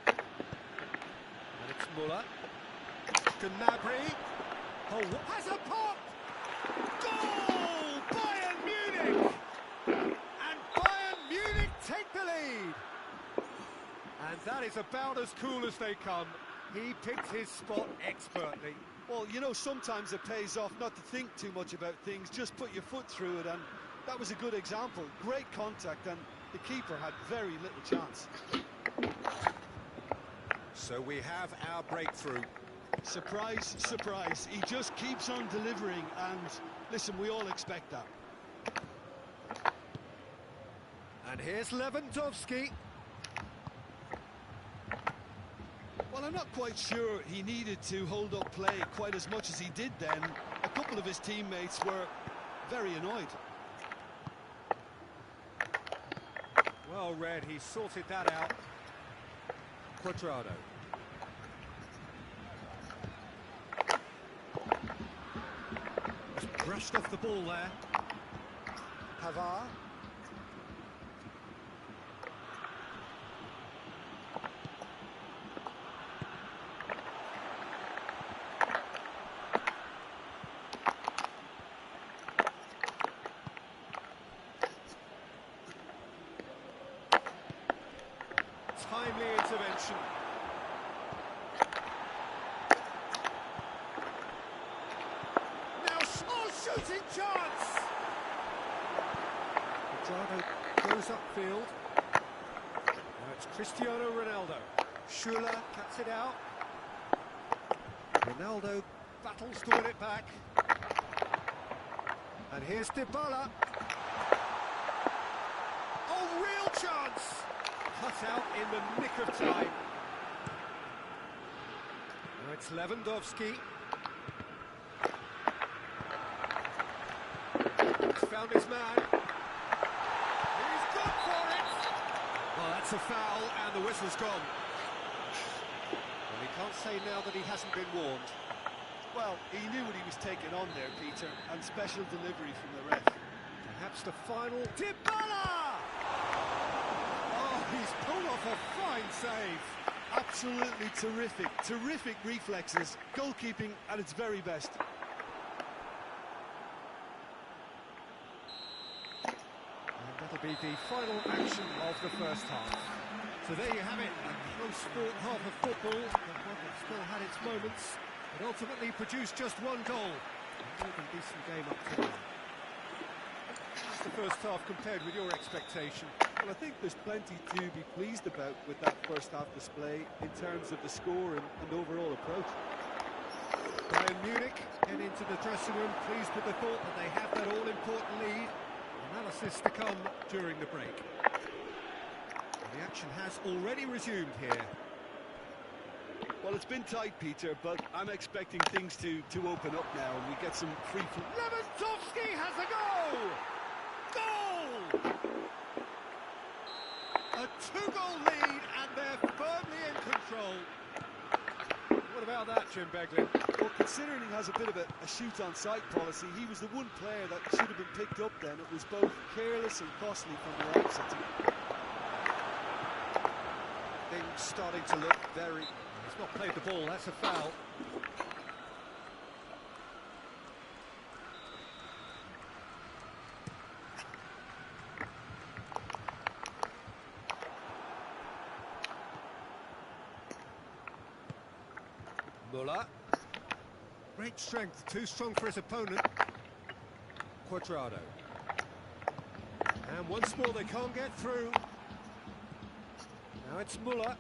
And it's Müller. Gnabry. Oh, has a pop! Goal! Bayern Munich! And Bayern Munich take the lead! And that is about as cool as they come. He picked his spot expertly. Well, you know, sometimes it pays off not to think too much about things, just put your foot through it, and that was a good example. Great contact, and the keeper had very little chance. So we have our breakthrough. Surprise, surprise. He just keeps on delivering, and listen, we all expect that. And here's Lewandowski. Well, I'm not quite sure he needed to hold up play quite as much as he did then. A couple of his teammates were very annoyed. Well read, he sorted that out. Quadrado. Just brushed off the ball there. Pavard. timely intervention. Now, shooting chance! Cuadrado goes upfield. Now it's Cristiano Ronaldo. Schuller cuts it out. Ronaldo battles to win it back. And here's Dybala. Oh, real chance! Cut out in the nick of time. Now it's Lewandowski. He's found his man. He's good for it! Well, that's a foul, and the whistle's gone. Well, he can't say now that he hasn't been warned. Well, he knew what he was taking on there, Peter, and special delivery from the ref. Perhaps the final... Dybala! Oh, he's pulled off a fine save. Absolutely terrific, terrific reflexes, goalkeeping at its very best. And that'll be the final action of the first half. So there you have it, a close fought half of football, but one that still had its moments. It ultimately produced just one goal. A more than decent game up to now. How's the first half compared with your expectation? Well, I think there's plenty to be pleased about with that first half display in terms of the score and overall approach. Bayern Munich head into the dressing room pleased with the thought that they have that all-important lead. Analysis to come during the break. The action has already resumed here. Well, it's been tight, Peter, but I'm expecting things to open up now and we get some free flow. Lewandowski has a goal! Goal! A two-goal lead and they're firmly in control. What about that, Jim Begley? Well, considering he has a bit of a shoot-on-sight policy, he was the one player that should have been picked up then. It was both careless and costly from the outset. Things starting to look very... He's not played the ball, that's a foul. Muller. Great strength, too strong for his opponent. Cuadrado. And once more they can't get through. Now it's Muller.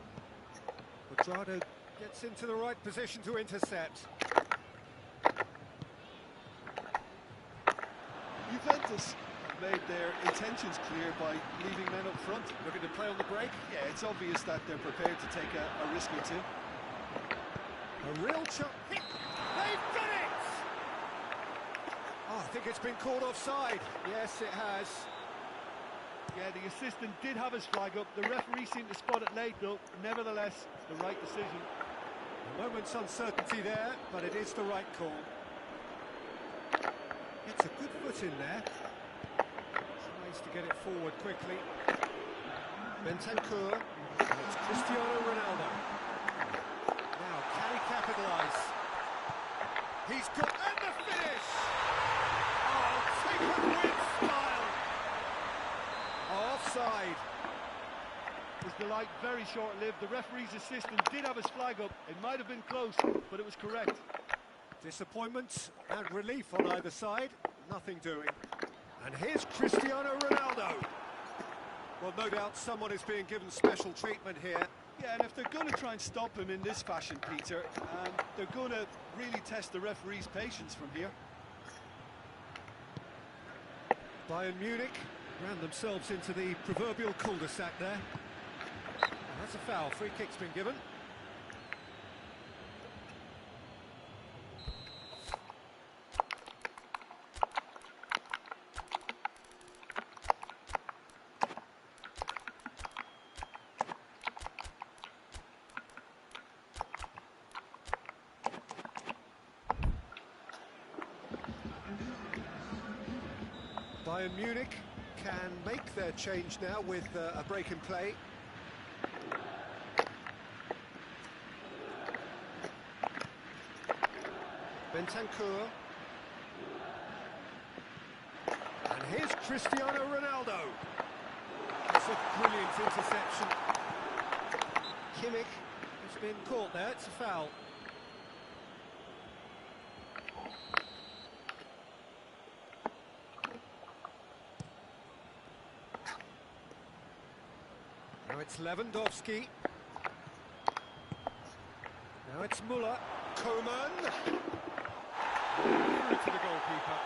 Cuadrado gets into the right position to intercept. Juventus made their intentions clear by leaving men up front. Looking to play on the break. Yeah, it's obvious that they're prepared to take a risk or two. A real chance. They've done it! Oh, I think it's been called offside. Yes, it has. Yeah, the assistant did have his flag up. The referee seemed to spot it late, though. Nevertheless, the right decision. A moment's uncertainty there, but it is the right call. Gets a good foot in there. Tries to get it forward quickly. Bentancur. And it's Cristiano Ronaldo. Now, can he capitalise? He's got... And the finish! Oh, take a win style! Offside. Was the light very short-lived. The referee's assistant did have his flag up. It might have been close, but it was correct. Disappointment and relief on either side. Nothing doing. And here's Cristiano Ronaldo. Well, no doubt someone is being given special treatment here. Yeah, and if they're going to try and stop him in this fashion, Peter, they're going to really test the referee's patience from here. Bayern Munich ran themselves into the proverbial cul-de-sac there. And that's a foul. Free kick's been given. Bayern Munich can make their change now with a break in play. Bentancur. And here's Cristiano Ronaldo. It's a brilliant interception. Kimmich has been caught there, it's a foul. Now it's Lewandowski. Now it's Muller. Koeman. Through to the goalkeeper.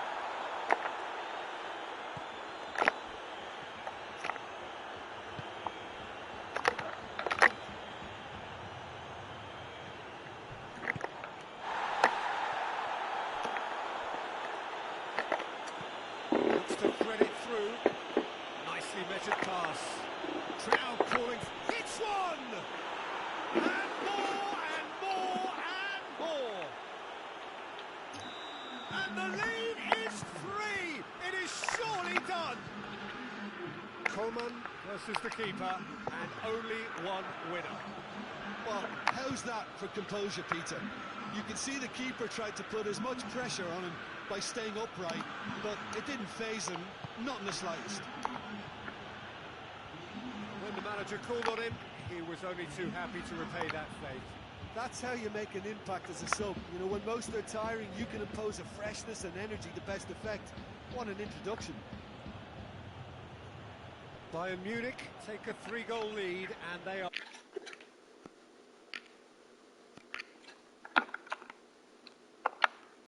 Looks to thread it through. Nicely measured pass. Crowd calling. It's one! And more, and more, and more! And the lead is 3! It is surely done! Koeman versus the keeper, and only one winner. Well, how's that for composure, Peter? You can see the keeper tried to put as much pressure on him by staying upright, but it didn't faze him, not in the slightest. When the manager called on him, he was only too happy to repay that faith. That's how you make an impact as a sub. You know, when most are tiring, you can impose a freshness and energy to best effect. What an introduction. Bayern Munich take a 3-goal lead, and they are...